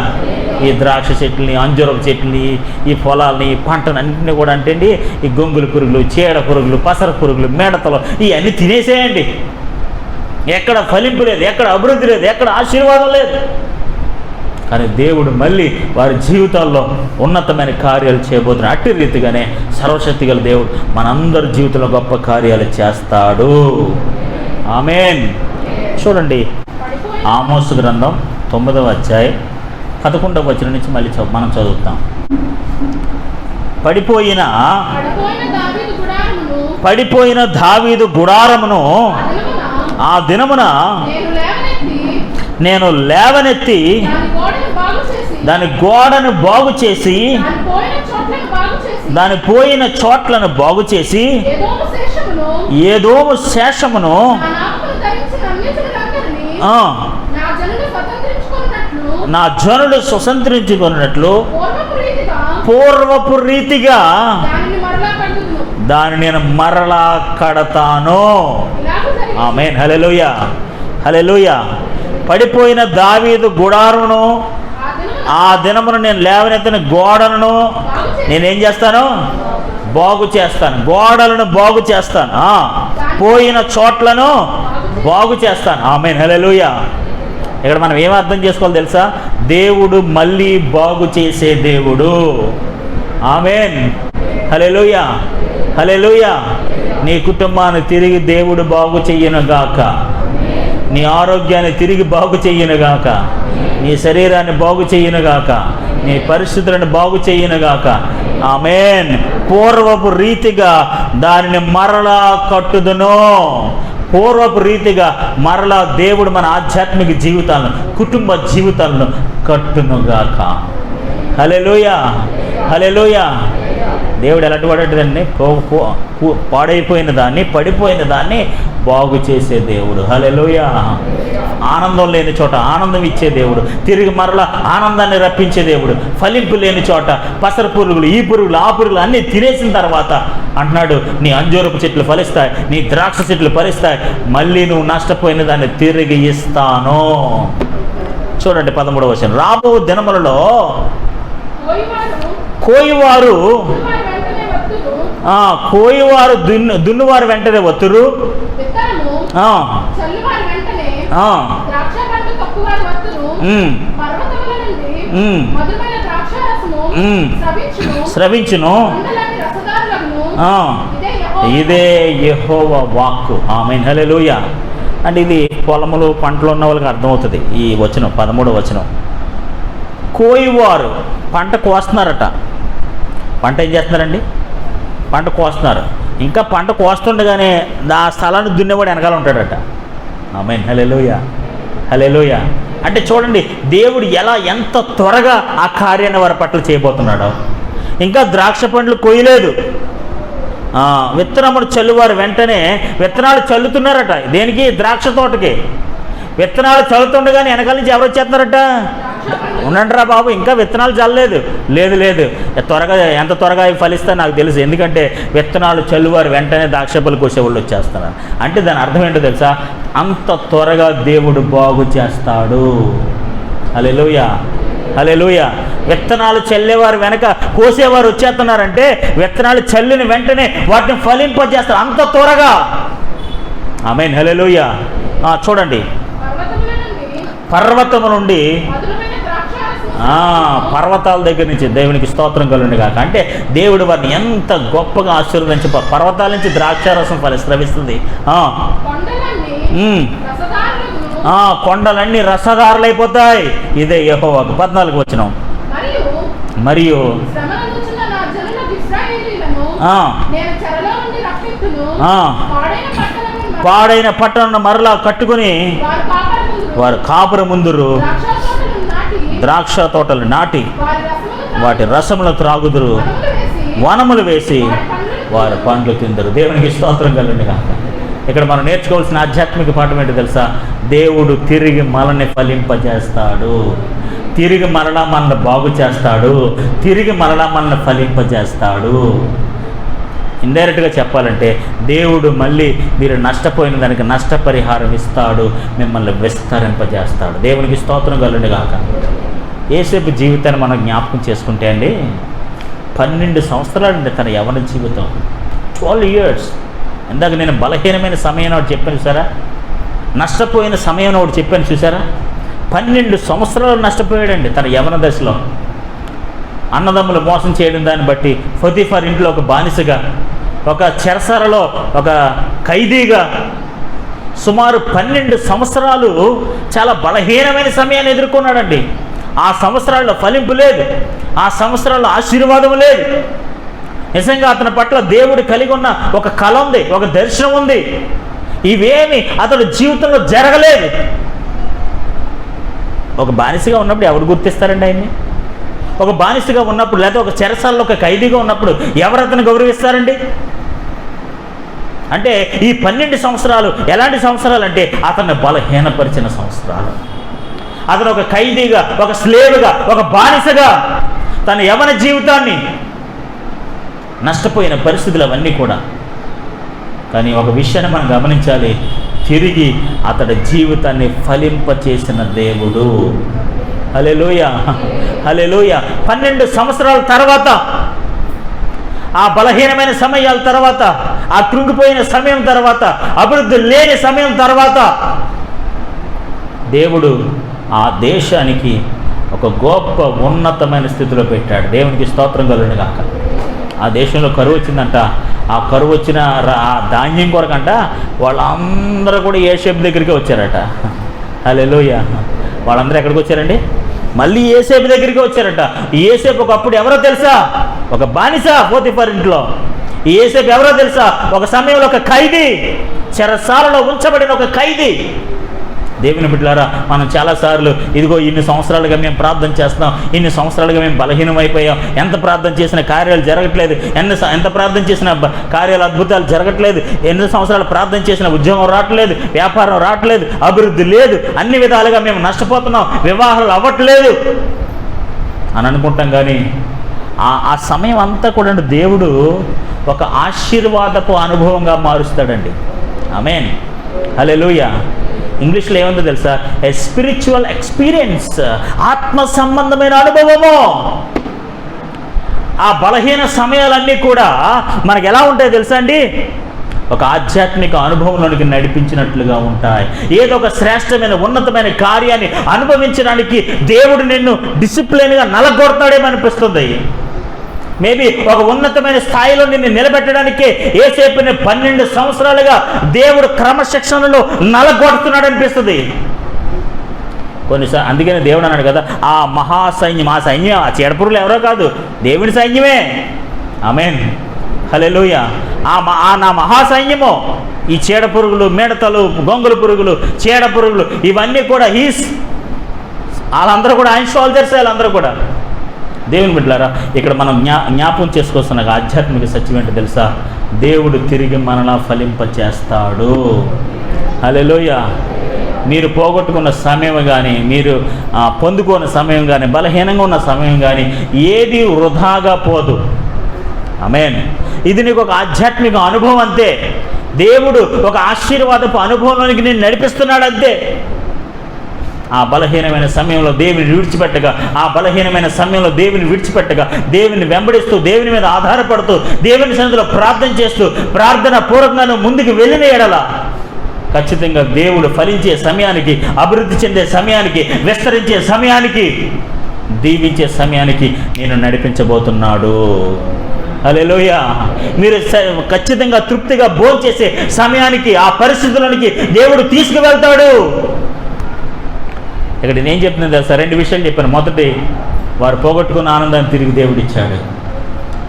ఈ ద్రాక్ష చెట్లని, అంజూరపు చెట్లని, ఈ పొలాలని, ఈ పంటను అన్నింటినీ కూడా అంటే అండి, ఈ గొంగులు పురుగులు, చీడ పురుగులు, పసర పురుగులు, మేడతలు ఇవన్నీ తినేసేయండి. ఎక్కడ ఫలింపు లేదు, ఎక్కడ అభివృద్ధి లేదు, ఎక్కడ ఆశీర్వాదం లేదు. కానీ దేవుడు మళ్ళీ వారి జీవితాల్లో ఉన్నతమైన కార్యాలు చేయబోతున్నాడు. అట్టి రీతిగానే సర్వశక్తి గల దేవుడు మనందరి జీవితంలో గొప్ప కార్యాలు చేస్తాడు. ఆమేన్. చూడండి, ఆమోసు గ్రంథం 9వ అధ్యాయం 11వ వచనం నుంచి మళ్ళీ మనం చదువుతాం. పడిపోయిన దావీదు గుడారమును ఆ దినమున నేను లేవనెత్తి దాని గోడను బాగు చేసి దాని పోయిన చోట్లను బాగు చేసి ఏదోము శేషమును నా జనులు స్వతంత్రించుకున్నట్లు పూర్వపు రీతిగా దాన్ని నేను మరలా కడతాను. ఆమేన్. హల్లెలూయా, హల్లెలూయా. పడిపోయిన దావీదు గుడారమును ఆ దినమును నేను లేవనెత్తిన గోడలను నేనేం చేస్తాను? బాగు చేస్తాను. గోడలను బాగు చేస్తాను, పోయిన చోట్లను బాగు చేస్తాను. ఆమేన్. హల్లెలూయా. ఇక్కడ మనం ఏం అర్థం చేసుకోవాలి తెలుసా? దేవుడు మళ్ళీ బాగు చేసే దేవుడు. ఆమేన్. హల్లెలూయా, హల్లెలూయా. నీ కుటుంబాన్ని తిరిగి దేవుడు బాగు చెయ్యనుగాక, నీ ఆరోగ్యాన్ని తిరిగి బాగు చెయ్యనుగాక, నీ శరీరాన్ని బాగు చెయ్యనుగాక, నీ పరిస్థితులను బాగు చెయ్యనుగాక. ఆమేన్. పూర్వపు రీతిగా దానిని మరలా కట్టుదును. పూర్వపు రీతిగా మరలా దేవుడు మన ఆధ్యాత్మిక జీవితాలను, కుటుంబ జీవితాలను కట్టునుగాక. హల్లెలూయా, హల్లెలూయా. దేవుడు ఎలాంటి వాడంటేదండి, పాడైపోయిన దాన్ని, పడిపోయిన దాన్ని బాగు చేసే దేవుడు. హల్లెలూయా. ఆనందం లేని చోట ఆనందం ఇచ్చే దేవుడు, తిరిగి మరలా ఆనందాన్ని రప్పించే దేవుడు. ఫలింపు లేని చోట పసర పురుగులు, ఈ పురుగులు, ఆ పురుగులు అన్నీ తినేసిన తర్వాత అంటున్నాడు, నీ అంజూరపు చెట్లు ఫలిస్తాయి, నీ ద్రాక్ష చెట్లు ఫలిస్తాయి, మళ్ళీ నువ్వు నష్టపోయిన దాన్ని తిరిగి ఇస్తాను. చూడండి 13వ వచనం. రాబో దినములలో కోయివారు దున్నువారు వెంటనే వత్తురు, స్రవించును. ఇదే యెహోవా వాక్కు. ఆమేన్. హల్లెలూయా. అంటే ఇది పొలములు పంటలు ఉన్న వాళ్ళకి అర్థమవుతుంది ఈ వచనం, 13వ వచనం. కోయివారు పంట కోస్తున్నారట. పంట ఏం చేస్తున్నారండి? పంట కోస్తున్నారు. ఇంకా పంట కోస్తుండగానే ఆ స్థలాన్ని దున్నేవాడు వెనకాల ఉంటాడట. ఆమేన్. హల్లెలూయా, హల్లెలూయా. అంటే చూడండి, దేవుడు ఎంత త్వరగా ఆ కార్యాన్ని వారి పట్ల చేయబోతున్నాడో. ఇంకా ద్రాక్ష పండ్లు కొయ్యలేదు, విత్తనములు చల్లువారు వెంటనే విత్తనాలు చల్లుతున్నారట. దేనికి? ద్రాక్ష తోటకి. విత్తనాలు చల్లుతుండగానే వెనకాల నుంచి ఎవరు వచ్చేస్తున్నారట? ఉండండిరా బాబు, ఇంకా విత్తనాలు చల్లలేదు. లేదు లేదు, ఎంత త్వరగా అవి ఫలిస్తే నాకు తెలుసు, ఎందుకంటే విత్తనాలు చల్లువారు వెంటనే ద్రాక్షపళ్ళు కోసేవాళ్ళు వచ్చేస్తున్నారు. అంటే దాని అర్థం ఏంటో తెలుసా? అంత త్వరగా దేవుడు బాగు చేస్తాడు. హల్లెలూయా, హల్లెలూయా. విత్తనాలు చల్లేవారు వెనక కోసేవారు వచ్చేస్తున్నారంటే విత్తనాలు చల్లిన వెంటనే వాటిని ఫలింపజేస్తారు అంత త్వరగా. ఆమేన్. హల్లెలూయా. చూడండి, పర్వతము నుండి, పర్వతాల దగ్గర నుంచి దేవునికి స్తోత్రం కలుగును గాక. అంటే దేవుడు వారిని ఎంత గొప్పగా ఆశీర్వదించి పర్వతాల నుంచి ద్రాక్షారసం స్రవిస్తుంది. కొండలన్నీ రసదారులైపోతాయి. ఇదే యెహోవాకు. 14వ వచనం. మరియు పాడైన పట్టణం మరలా కట్టుకుని వారు కాపురం ముందురు, ద్రాక్ష తోటలు నాటి వాటి రసములు త్రాగుదురు, వనములు వేసి వారు పండ్లు తిందరు. దేవునికి స్తోత్రం కలుగును గాక. ఇక్కడ మనం నేర్చుకోవాల్సిన ఆధ్యాత్మిక పాఠం ఏంటో తెలుసా? దేవుడు తిరిగి మనల్ని ఫలింపజేస్తాడు, తిరిగి మరలా మనల్ని బాగు చేస్తాడు, తిరిగి మరలా మనల్ని ఫలింపజేస్తాడు. ఇండైరెక్ట్గా చెప్పాలంటే దేవుడు మళ్ళీ మీరు నష్టపోయిన దానికి నష్టపరిహారం ఇస్తాడు, మిమ్మల్ని విస్తరింపజేస్తాడు. దేవునికి స్తోత్రం కలుగును గాక. యేసేపు జీవితాన్ని మనం జ్ఞాపకం చేసుకుంటే అండి, 12 సంవత్సరాలండి తన యవ్వన జీవితం. 12 years. ఇందాక నేను బలహీనమైన సమయం ఒకటి చెప్పాను చూసారా, నష్టపోయిన సమయం ఒకటి చెప్పాను చూసారా. 12 సంవత్సరాలు నష్టపోయాడండి తన యవ్వన దశలో. అన్నదమ్ములు మోసం చేయడం దాన్ని బట్టి పొతిఫర్ ఇంట్లో ఒక బానిసగా, ఒక చెరసరలో ఒక ఖైదీగా సుమారు 12 సంవత్సరాలు చాలా బలహీనమైన సమయాన్ని ఎదుర్కొన్నాడండి. ఆ సంవత్సరాల్లో ఫలింపు లేదు, ఆ సంవత్సరాల్లో ఆశీర్వాదం లేదు. నిజంగా అతని పట్ల దేవుడు కలిగి ఉన్న ఒక కళ ఉంది, ఒక దర్శనం ఉంది. ఇవేమి అతడు జీవితంలో జరగలేదు. ఒక బానిసగా ఉన్నప్పుడు ఎవరు గుర్తిస్తారండి ఆయన్ని? ఒక బానిసగా ఉన్నప్పుడు, లేదా ఒక చెరసాలలో ఒక ఖైదీగా ఉన్నప్పుడు ఎవరు అతను గౌరవిస్తారండి? అంటే ఈ 12 సంవత్సరాలు ఎలాంటి సంవత్సరాలు అంటే అతన్ని బలహీనపరిచిన సంవత్సరాలు. అతను ఒక ఖైదీగా, ఒక స్లేవ్గా, ఒక బానిసగా తన యవన జీవితాన్ని నష్టపోయిన పరిస్థితులు అవన్నీ కూడా. కానీ ఒక విషయాన్ని మనం గమనించాలి, తిరిగి అతడి జీవితాన్ని ఫలింపచేసిన దేవుడు. హల్లెలూయా, హల్లెలూయా. 12 సంవత్సరాల తర్వాత, ఆ బలహీనమైన సమయాల తర్వాత, ఆ కృంగిపోయిన సమయం తర్వాత, అభివృద్ధి లేని సమయం తర్వాత దేవుడు ఆ దేశానికి ఒక గొప్ప ఉన్నతమైన స్థితిలో పెట్టాడు. దేవునికి స్తోత్రం కలుగును గాక. ఆ దేశంలో కరువు వచ్చిందంట. ఆ కరువు వచ్చిన ఆ ధాన్యం కొరకంట వాళ్ళందరూ కూడా యోసేపు దగ్గరికి వచ్చారట. హల్లెలూయా. వాళ్ళందరూ ఎక్కడికి వచ్చారండి? మళ్ళీ యోసేపు దగ్గరికి వచ్చారట. యోసేపు ఒకప్పుడు ఎవరో తెలుసా? ఒక బానిస పోతిఫర్ ఇంట్లో. యోసేపు ఎవరో తెలుసా? ఒక సమయంలో ఒక ఖైదీ, చెరసాలలో ఉంచబడిన ఒక ఖైదీ. దేవుని బిడ్డలారా, మనం చాలాసార్లు ఇదిగో ఇన్ని సంవత్సరాలుగా మేము ప్రార్థన చేస్తున్నాం, ఇన్ని సంవత్సరాలుగా మేము బలహీనమైపోయాం, ఎంత ప్రార్థన చేసిన కార్యాలు జరగట్లేదు, ఎంత ప్రార్థన చేసిన కార్యాలు అద్భుతాలు జరగట్లేదు, ఎన్ని సంవత్సరాలు ప్రార్థన చేసిన ఉద్యోగం రావట్లేదు, వ్యాపారం రావట్లేదు, అభివృద్ధి లేదు, అన్ని విధాలుగా మేము నష్టపోతున్నాం, వివాహాలు అవ్వట్లేదు అని అనుకుంటాం. కానీ ఆ సమయం అంతా కూడా దేవుడు ఒక ఆశీర్వాదపు అనుభవంగా మారుస్తాడండి. ఆమేన్, హల్లెలూయా. ఇంగ్లీష్లో ఏముందో తెలుసా? ఏ స్పిరిచువల్ ఎక్స్పీరియన్స్, ఆత్మ సంబంధమైన అనుభవము. ఆ బలహీన సమయాలన్నీ కూడా మనకు ఎలా ఉంటాయి తెలుసా అండి? ఒక ఆధ్యాత్మిక అనుభవంలోనికి నడిపించినట్లుగా ఉంటాయి. ఏదో ఒక శ్రేష్టమైన ఉన్నతమైన కార్యాన్ని అనుభవించడానికి దేవుడు నిన్ను డిసిప్లిన్గా నలగొడతాడేమో అనిపిస్తుంది. మేబీ ఒక ఉన్నతమైన స్థాయిలో నిన్ను నిలబెట్టడానికే యోసేపుని 12 సంవత్సరాలుగా దేవుడు క్రమశిక్షణలో నలగొడుతున్నాడు అనిపిస్తుంది కొన్నిసార్లు. అందుకనే దేవుడు అన్నాడు కదా, ఆ మహాసైన్యం, ఆ సైన్యం, ఆ చీడపురుగులు ఎవరో కాదు, దేవుని సైన్యమే. ఆమేన్, హల్లెలూయా. నా మహాసైన్యము ఈ చీడపురుగులు, మిడతలు, గొంగళి పురుగులు, చీడపురుగులు, ఇవన్నీ కూడా వాళ్ళందరూ కూడా ఆయన సోల్జర్స్. వాళ్ళందరూ కూడా దేవుని బిడ్డలారా, ఇక్కడ మనం జ్ఞాపకం చేసుకోవాల్సిన ఆధ్యాత్మిక సత్యం ఏంటో తెలుసా? దేవుడు తిరిగి మనలా ఫలింపచేస్తాడు. హల్లెలూయా. మీరు పోగొట్టుకున్న సమయం కానీ, మీరు పొందుకున్న సమయం కానీ, బలహీనంగా ఉన్న సమయం కానీ ఏది వృధాగా పోదు. ఆమేన్. ఇది నీకు ఒక ఆధ్యాత్మిక అనుభవం అంతే. దేవుడు ఒక ఆశీర్వాదపు అనుభవంలోనికి నేను నడిపిస్తున్నాడు అంతే. ఆ బలహీనమైన సమయంలో దేవుని విడిచిపెట్టగా, ఆ బలహీనమైన సమయంలో దేవుని విడిచిపెట్టగా, దేవుని వెంబడిస్తూ, దేవుని మీద ఆధారపడుతూ, దేవుని సన్నిధిలో ప్రార్థన చేస్తూ, ప్రార్థన పూర్వకంగా ముందుకు వెళ్ళిన ఎడల ఖచ్చితంగా దేవుడు ఫలించే సమయానికి, అభివృద్ధి చెందే సమయానికి, విస్తరించే సమయానికి, దీవించే సమయానికి నేను నడిపించబోతున్నాడు. హల్లెలూయా. మీరు ఖచ్చితంగా తృప్తిగా భోంచేసే సమయానికి, ఆ పరిస్థితులకి దేవుడు తీసుకువెళ్తాడు. ఇక్కడ నేను చెప్తున్నాను తెలుసా? 2 విషయాలు చెప్పాను. మొదటి, వారు పోగొట్టుకున్న ఆనందాన్ని తిరిగి దేవుడు ఇచ్చాడు.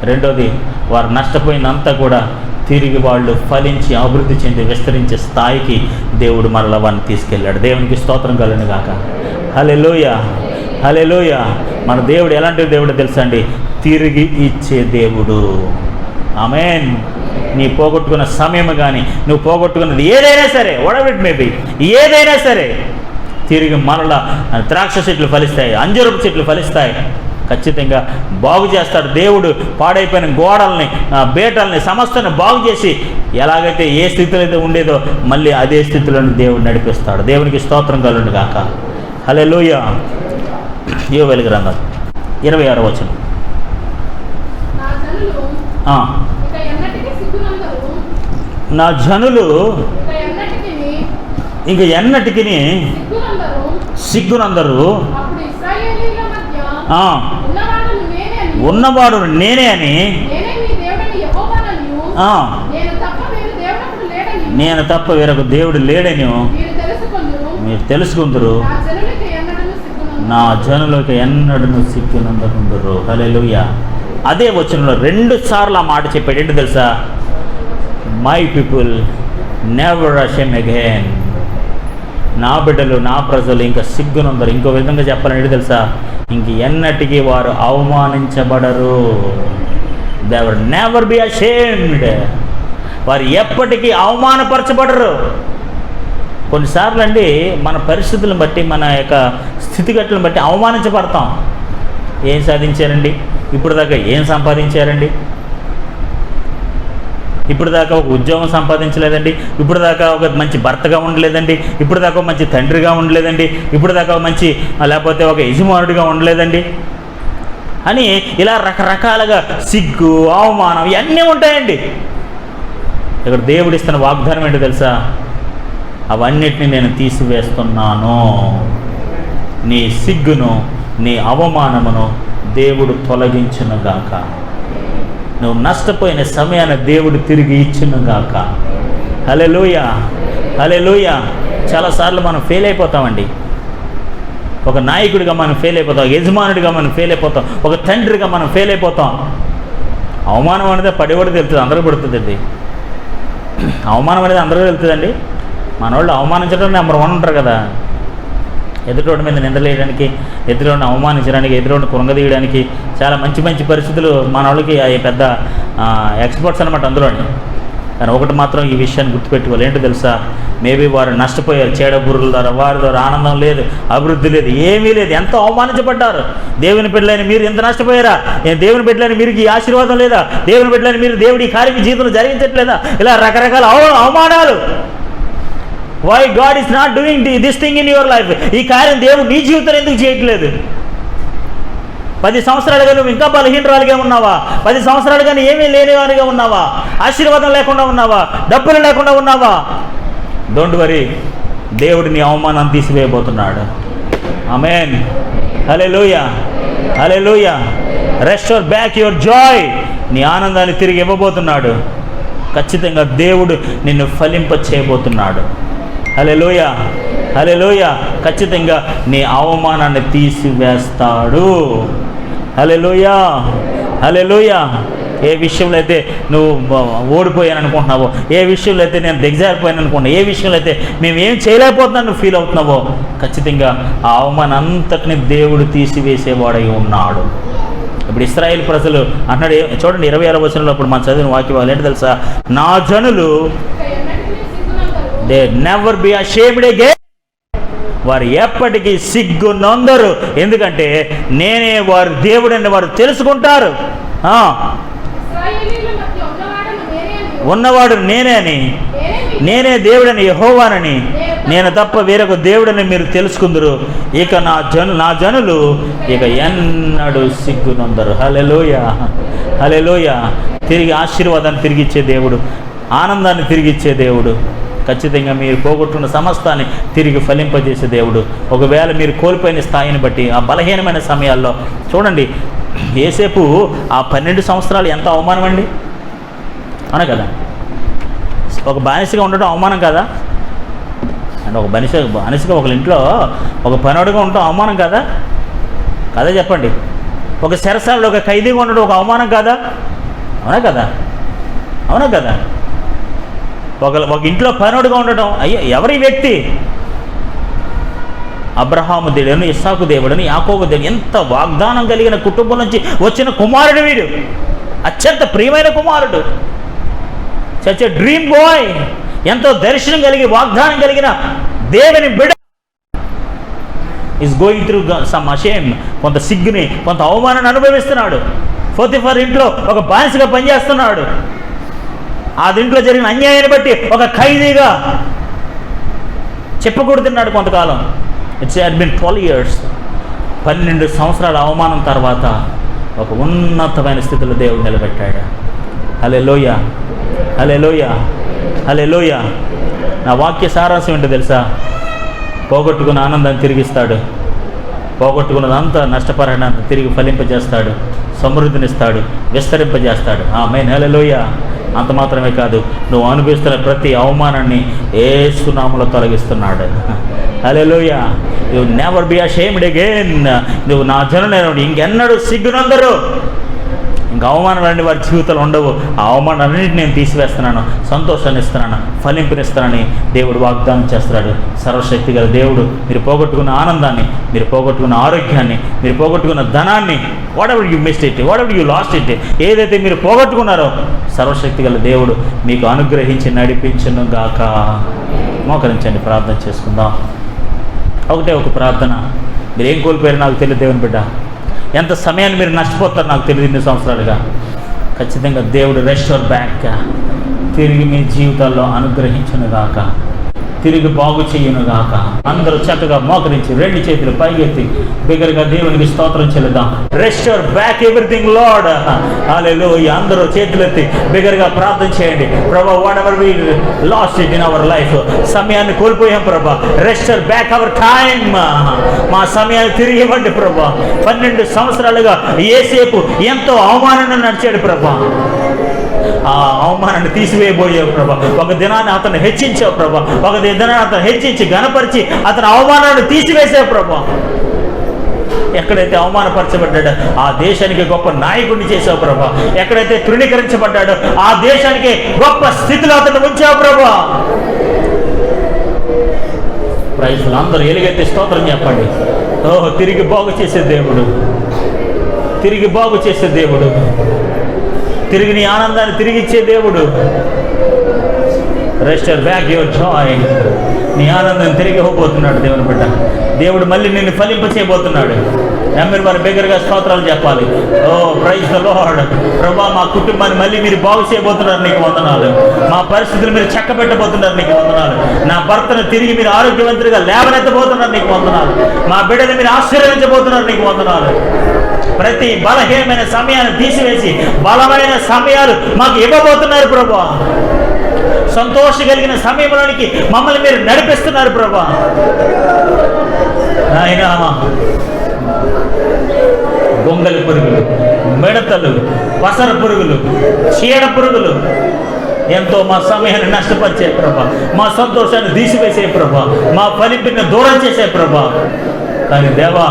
రెండోది, వారు నష్టపోయినంతా కూడా తిరిగి వాళ్ళు ఫలించి, అభివృద్ధి చెంది, విస్తరించే స్థాయికి దేవుడు మరలా వారిని తీసుకెళ్ళాడు. దేవునికి స్తోత్రం కలుగును గాక. హల్లెలూయా, హల్లెలూయా. మన దేవుడు ఎలాంటి దేవుడో తెలుసా అండి? తిరిగి ఇచ్చే దేవుడు. ఆమేన్. నీ పోగొట్టుకున్న సమయం కానీ, నువ్వు పోగొట్టుకున్నది ఏదైనా సరే, వాట్ ఇట్ మే బి, ఏదైనా సరే తిరిగి మరలా ద్రాక్ష చెట్లు ఫలిస్తాయి, అంజూరపు చెట్లు ఫలిస్తాయి. ఖచ్చితంగా బాగు చేస్తాడు దేవుడు. పాడైపోయిన గోడల్ని, బేటల్ని, సమస్తాన్ని బాగు చేసి ఎలాగైతే ఏ స్థితిలో అయితే ఉండేదో మళ్ళీ అదే స్థితిలో దేవుడు నడిపిస్తాడు. దేవునికి స్తోత్రం కలుగును గాక. హల్లెలూయా. యోవేలు గ్రంథం 26వ వచనం. నా జనులు ఇంక ఎన్నటికి సిగ్గునందరూ, ఉన్నవాడు నేనే అని, నేను తప్ప వేరొక దేవుడు లేడని మీరు తెలుసుకుందరు. నా జనులకు ఎన్నడూ సిగ్గునందకుందురు. హల్లెలూయా. అదే వచనంలో 2 సార్లు ఆ మాట చెప్పాడు. ఏంటి తెలుసా? My people never ashamed again. నా బిడ్డలు, నా ప్రజలు ఇంకా సిగ్గునందరు. ఇంకో విధంగా చెప్పాలని ఏంటి తెలుసా? ఇంక ఎన్నటికీ వారు అవమానించబడరు. They will never be ashamed. వారు ఎప్పటికీ అవమానపరచబడరు. కొన్నిసార్లు అండి మన పరిస్థితులను బట్టి, మన యొక్క స్థితిగతులను బట్టి అవమానించబడతాం. ఏం సాధించారండి? ఇప్పుడు దాకా ఏం సంపాదించారండి? ఇప్పుడు దాకా ఒక ఉద్యోగం సంపాదించలేదండి. ఇప్పుడు దాకా ఒక మంచి భర్తగా ఉండలేదండి. ఇప్పుడు దాకా ఒక మంచి తండ్రిగా ఉండలేదండి. ఇప్పుడు దాకా మంచి లేకపోతే ఒక యజమానుడిగా ఉండలేదండి అని ఇలా రకరకాలుగా సిగ్గు, అవమానం ఇవన్నీ ఉంటాయండి. ఇక్కడ దేవుడు ఇస్తున్న వాగ్దానం ఏంటో తెలుసా? అవన్నిటిని నేను తీసివేస్తున్నాను. నీ సిగ్గును, నీ అవమానమును దేవుడు తొలగించునుగాక. నువ్వు నష్టపోయిన సమయాన్ని దేవుడు తిరిగి ఇచ్చునుగాక. హల్లెలూయా, హల్లెలూయా. చాలాసార్లు మనం ఫెయిల్ అయిపోతామండి. ఒక నాయకుడిగా మనం ఫెయిల్ అయిపోతాం, ఒక యజమానుడిగా మనం ఫెయిల్ అయిపోతాం, ఒక తండ్రిగా మనం ఫెయిల్ అయిపోతాం. అవమానం అనేది పడిపడి తెలుస్తుంది, అందరూ పడుతుందండి. అవమానం అనేది అందరూ తెలుస్తుందండి. మన వాళ్ళు అవమానించడం నెంబర్ 1 ఉంటారు కదా. ఎదుటోడి మీద నిందలేయడానికి, ఎదురోడిని అవమానించడానికి, ఎదురోడిని కృంగదీయడానికి చాలా మంచి మంచి పరిస్థితులు మన వాళ్ళకి పెద్ద ఎక్స్పర్ట్స్ అనమాట అందులోని. కానీ ఒకటి మాత్రం ఈ విషయాన్ని గుర్తుపెట్టుకోవాలి. ఏంటో తెలుసా? మేబీ వారు నష్టపోయారు. చేడబుర్రుల ద్వారా, వారి ద్వారా ఆనందం లేదు, అభివృద్ధి లేదు, ఏమీ లేదు. ఎంతో అవమానించబడ్డారు. దేవుని బిడ్డలైన మీరు ఎంత నష్టపోయారా? దేవుని బిడ్డలైన మీరు ఈ ఆశీర్వాదం లేదా? దేవుని బిడ్డలైన మీరు దేవుడి కార్యక్రమ జీవితంలో జరిగించట్లేదా? ఇలా రకరకాల అవమానాలు. Why God is not doing this thing in your life? ఈ కార్యం దేవుడు నీ జీవితంలో ఎందుకు చేయట్లేదు? 10 సంవత్సరాలుగా నువ్వు ఇంకా బలహీనరాలుగా ఉన్నావా? 10 సంవత్సరాలుగా ఏమీ లేనివారిగా ఉన్నావా? ఆశీర్వాదం లేకుండా ఉన్నావా? డబ్బులు లేకుండా ఉన్నావా? డోంట్ వరీ, దేవుడు నీ అవమానం తీసివేయబోతున్నాడు. Amen. Hallelujah, hallelujah. Restore back your joy. నీ ఆనందాన్ని తిరిగి ఇవ్వబోతున్నాడు. ఖచ్చితంగా దేవుడు నిన్ను ఫలింప చేయబోతున్నాడు. హల్లెలూయా, హల్లెలూయా. ఖచ్చితంగా నీ అవమానాన్ని తీసివేస్తాడు. హల్లెలూయా, హల్లెలూయా. ఏ విషయంలో అయితే నువ్వు ఓడిపోయాను అనుకుంటున్నావో, ఏ విషయంలో అయితే నేను దిగజారిపోయాను అనుకుంటున్నావు, ఏ విషయంలో అయితే మేము ఏం చేయలేకపోతున్నాను నువ్వు ఫీల్ అవుతున్నావో, ఖచ్చితంగా ఆ అవమానం అంతటిని దేవుడు తీసివేసేవాడై ఉన్నాడు. ఇప్పుడు ఇశ్రాయేలు ప్రజలు అన్నాడు, చూడండి 26వ వచనంలో ఇప్పుడు మనం చదివిన వాక్యం ఏంటి తెలుసా? నా జనులు they never be ashamed again. వారు ఎప్పటికీ సిగ్గు నొందరు. ఎందుకంటే నేనే వారు దేవుడని వారు తెలుసుకుంటారు. ఉన్నవాడు నేనే అని, నేనే దేవుడని, యెహోవానని, నేను తప్ప వేరొక దేవుడని మీరు తెలుసుకుందరు. ఇక నా జనులు ఇక ఎన్నడూ సిగ్గునందరు. హల్లెలూయా, హల్లెలూయా. తిరిగి ఆశీర్వాదాన్ని తిరిగిచ్చే దేవుడు, ఆనందాన్ని తిరిగిచ్చే దేవుడు, ఖచ్చితంగా మీరు పోగొట్టుకున్న సమస్తాన్ని తిరిగి ఫలింపజేసే దేవుడు. ఒకవేళ మీరు కోల్పోయిన స్థాయిని బట్టి ఆ బలహీనమైన సమయాల్లో చూడండి, యేసేపు ఆ 12 సంవత్సరాలు ఎంత అవమానం అండి, అవునా కదా? ఒక బానిసగా ఉండటం అవమానం కదా? అంటే ఒక బానిసగా ఒకళ్ళ ఇంట్లో ఒక పనోడుగా ఉండటం అవమానం కదా? కదా చెప్పండి. ఒక చెరసాలలో ఒక ఖైదీగా ఉండడం ఒక అవమానం కాదా? అవునా కదా? అవునా కదా? ఒక ఇంట్లో పనోడుగా ఉండటం, అయ్యో ఎవరి వ్యక్తి? అబ్రహాము దేవుడని, ఇస్సాకు దేవుడని, యాకోబు దేవుడు, ఎంత వాగ్దానం కలిగిన కుటుంబం నుంచి వచ్చిన కుమారుడు వీడు. అత్యంత ప్రియమైన కుమారుడు, సచ్ ఎ డ్రీమ్ బాయ్. ఎంతో దర్శనం కలిగి వాగ్దానం కలిగిన దేవుని బిడ్డ is going through some ashamed. కొంత సిగ్గుని, కొంత అవమానాన్ని అనుభవిస్తున్నాడు. పోతిఫర్ ఇంట్లో ఒక బానిసగా పనిచేస్తున్నాడు. ఆ దీంట్లో జరిగిన అన్యాయాన్ని బట్టి ఒక ఖైదీగా చెప్పకూడుతున్నాడు కొంతకాలం. It's had been 12 years. 12 సంవత్సరాల అవమానం తర్వాత ఒక ఉన్నతమైన స్థితిలో దేవుడు నిలబెట్టాడు. హల్లెలూయా, హల్లెలూయా, హల్లెలూయా. నా వాక్య సారాంశం ఏంటో తెలుసా? పోగొట్టుకున్న ఆనందాన్ని తిరిగిస్తాడు, పోగొట్టుకున్నదంతా నష్టపరిహారాన్ని తిరిగి ఫలింపజేస్తాడు, సమృద్ధినిస్తాడు, విస్తరింపజేస్తాడు. ఆమేన్. హల్లెలూయా. అంత మాత్రమే కాదు, నువ్వు అనుభవిస్తున్న ప్రతి అవమానాన్ని యేసు నామములో తొలగిస్తున్నాడు. Hallelujah. You never be ashamed again. నువ్వు నా జనులైన ఇంకెన్నడూ సిగ్గునందరు. ఇంకా అవమానాలన్నీ వారి జీవితాలు ఉండవు. ఆ అవమానాలన్నింటినీ నేను తీసివేస్తున్నాను, సంతోషాన్ని ఇస్తున్నాను, ఫలింపునిస్తానని దేవుడు వాగ్దానం చేస్తున్నాడు. సర్వశక్తి గల దేవుడు మీరు పోగొట్టుకున్న ఆనందాన్ని, మీరు పోగొట్టుకున్న ఆరోగ్యాన్ని, మీరు పోగొట్టుకున్న ధనాన్ని, what ever you missed it, what ever you lost it, ఏదైతే మీరు పోగొట్టుకున్నారో సర్వశక్తి గల దేవుడు మీకు అనుగ్రహించి నడిపించును గాక. మోకరించండి, ప్రార్థన చేసుకుందాం. ఒక ప్రార్థన. మీరు ఏం కోల్పోయారో నాకు తెలియదు దేవుని బిడ్డ. ఎంత సమయాన్ని మీరు నష్టపోతారో నాకు తెలియదు. ఇన్ని సంవత్సరాలుగా ఖచ్చితంగా దేవుడు రెస్టోర్ బ్యాక్, తిరిగి మీ జీవితాల్లో అనుగ్రహించునుగాక, తిరిగి బాగు చేయునుగాక. అందరూ చక్కగా మోకరించి 2 చేతులు పైకెత్తి బిగ్గరగా దేవునికి స్తోత్రం చెల్లిద్దాం. Restore back everything lord. Hallelujah. అందరూ చేతులెత్తి బిగ్గరగా ప్రార్థన చేయండి. ప్రభా, whatever we lost it in our life, సమయాన్ని కోల్పోయాం ప్రభా, రెస్టోర్ బ్యాక్ అవర్ టైమ్. మా సమయాన్ని తిరిగి ఇవ్వండి ప్రభా. 12 సంవత్సరాలుగా యేసేపు ఎంతో అవమానాన్ని నడిచాడు ప్రభా. ఆ అవమానాన్ని తీసివేయబోయావు ప్రభా. ఒక దినాన్ని అతను హెచ్చించావు ప్రభా. ఒక దినాన్ని అతను హెచ్చించి ఘనపరిచి అతను అవమానాన్ని తీసివేసావు ప్రభా. ఎక్కడైతే అవమానపరచబడ్డాడో ఆ దేశానికి గొప్ప నాయకుడిని చేసావు ప్రభా. ఎక్కడైతే తృణీకరించబడ్డాడో ఆ దేశానికి గొప్ప స్థితిలో అతను ఉంచావు ప్రభా. ప్రైజ్లు అందరూ ఎలుగెత్తి స్తోత్రం చెప్పండి. ఓహో, తిరిగి బాగు చేసే దేవుడు, తిరిగి బాగు చేసే దేవుడు, తిరిగి నీ ఆనందాన్ని తిరిగిచ్చే దేవుడు. Restore back your joy. నీ ఆనందాన్ని తిరిగి ఇవ్వబోతున్నాడు దేవుని బిడ్డ. దేవుడు మళ్ళీ నిన్ను ఫలింపచేయబోతున్నాడు. నమ్మిన వారు బిగ్గరగా స్తోత్రాలు చెప్పాలి. ఓ ప్రైజ్ ద లార్డ్. ప్రభా, మా కుటుంబాన్ని మళ్ళీ మీరు బాగు చేయబోతున్నారు, నీకు వందనాలు. మా పరిస్థితులు మీరు చక్కబెట్టబోతున్నారు, నీకు వందనాలు. నా భర్తను తిరిగి మీరు ఆరోగ్యవంతుడిగా లేవనెత్తబోతున్నారు, నీకు వందనాలు. మా బిడ్డని మీరు ఆశీర్వదించబోతున్నారు, నీకు వందనాలు. ప్రతి బలహీనమైన సమయాన్ని తీసివేసి బలమైన సమయాలు మాకు ఇవ్వబోతున్నారు ప్రభా. సంతోష కలిగిన సమయంలోనికి మమ్మల్ని మీరు నడిపిస్తున్నారు ప్రభా. నాయనా, గొంగలి పురుగులు, మిడతలు, పసర పురుగులు, చీడ పురుగులు ఎంతో మా సమయాన్ని నష్టపరిచే ప్రభా. మా సంతోషాన్ని తీసివేసే ప్రభా. మా ఫలింపుని దూరం చేసే ప్రభా. కానీ దేవా,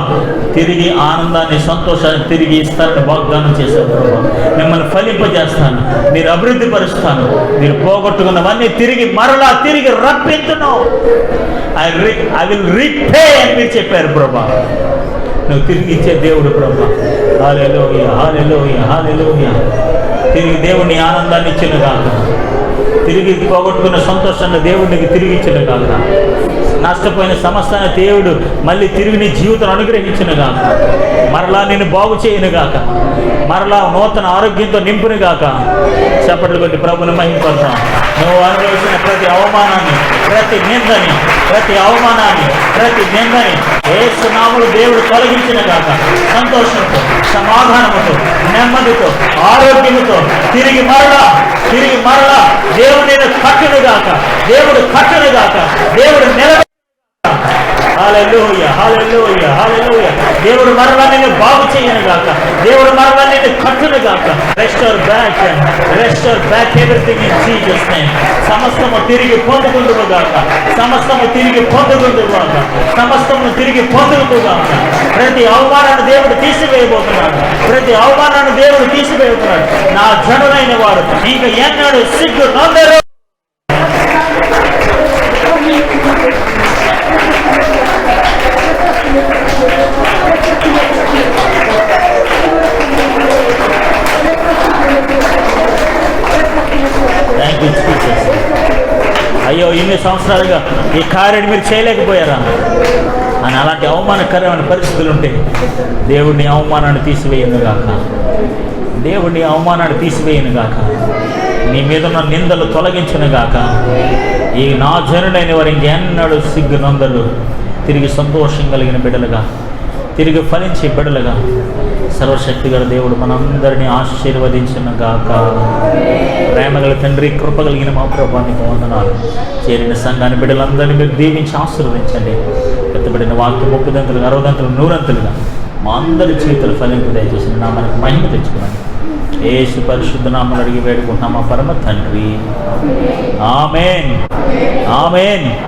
తిరిగి ఆనందాన్ని, సంతోషాన్ని తిరిగి ఇస్తారని వాగ్దానం చేశారు ప్రభా. మిమ్మల్ని ఫలింపజేస్తాను, మీరు అభివృద్ధి పరుస్తాను, మీరు పోగొట్టుకున్నవన్నీ తిరిగి మరలా తిరిగి రప్పించును. ఐ విల్ రీపే అని మీరు చెప్పారు ప్రభా. నువ్వు తిరిగి ఇచ్చే దేవుడు ప్రభా. హల్లెలూయా, హల్లెలూయా, హల్లెలూయా. తిరిగి దేవుని ఆనందాన్ని ఇచ్చిన కాక, తిరిగి పోగొట్టుకున్న సంతోషాన్ని దేవుడికి తిరిగి ఇచ్చిన కాక, నష్టపోయిన సమస్తాన్ని దేవుడు మళ్ళీ తిరిగి నీ జీవితం అనుగ్రహించిన గాక, మరలా నేను బాగు చేయను గాక, మరలా నూతన ఆరోగ్యంతో నింపును గాక. చప్పట్లు కొట్టి ప్రభుని మహిమపడతాం. నువ్వు అనుభవించిన ప్రతి అవమానాన్ని, ప్రతి నిందని, ప్రతి అవమానాన్ని, ప్రతి నిందని యేసు నామములో దేవుడు తొలగించిన గాక. సంతోషంతో, సమాధానముతో, నెమ్మదితో, ఆరోగ్యముతో తిరిగి మరలా దేవుడు నేను కట్టును గాక, దేవుడు కట్టును గాక, దేవుడు నిలబె. హల్లెలూయా, హల్లెలూయా, హల్లెలూయా. దేవుడు మరలా నిన్ను బాగు చేయను గాక, దేవుడు మరలా నిన్ను కట్టును గాక. Restore back everything in Jesus name. సమస్తము తిరిగి పొందుకుందుము గాక, సమస్తము తిరిగి పొందుకుందుము గాక, సమస్తము తిరిగి పొందుకుందుము గాక. ప్రతి అవమానాన్ని దేవుడు తీసివేయబోతున్నాడు, ప్రతి అవమానాన్ని దేవుడు తీసివేయబోతున్నాడు. నా జనులైన వారు ఇంకా ఎన్నడూ సిగ్గు నొందరు. అయ్యో, ఇన్ని సంవత్సరాలుగా ఈ కార్యాన్ని మీరు చేయలేకపోయారా అని అలాంటి అవమానకరమైన పరిస్థితులు ఉంటే దేవుడిని అవమానాన్ని తీసివేయను గాక, దేవుడిని అవమానాన్ని తీసివేయను గాక, నీ మీద ఉన్న నిందలు తొలగించును గాక. ఈ నా జనుడైన వారు ఇంకెన్నడూ సిగ్గు నొందరు. తిరిగి సంతోషం కలిగిన బిడ్డలుగా, తిరిగి ఫలించే బిడ్డలుగా సర్వశక్తి గల దేవుడు మనందరినీ ఆశీర్వదించును గాక. ప్రేమగల తండ్రి, కృప కలిగిన మా ప్రభువానికి వందనాలు. చేరిన సంఘాన్ని బిడ్డలందరినీ మీరు దీవించి ఆశీర్వదించండి. ఎత్తబడిన వాక్యం 30 దంతులుగా, 60 దంతులుగా, 100 దంతులుగా మా అందరి జీవితాలు ఫలింపు దయచేసి నా మనకు మహిమ తెచ్చుకున్నాను. యేసు పరిశుద్ధ నామములో అడిగి వేడుకుంటున్నాం మా పరమ తండ్రి. ఆమేన్. ఆమేన్.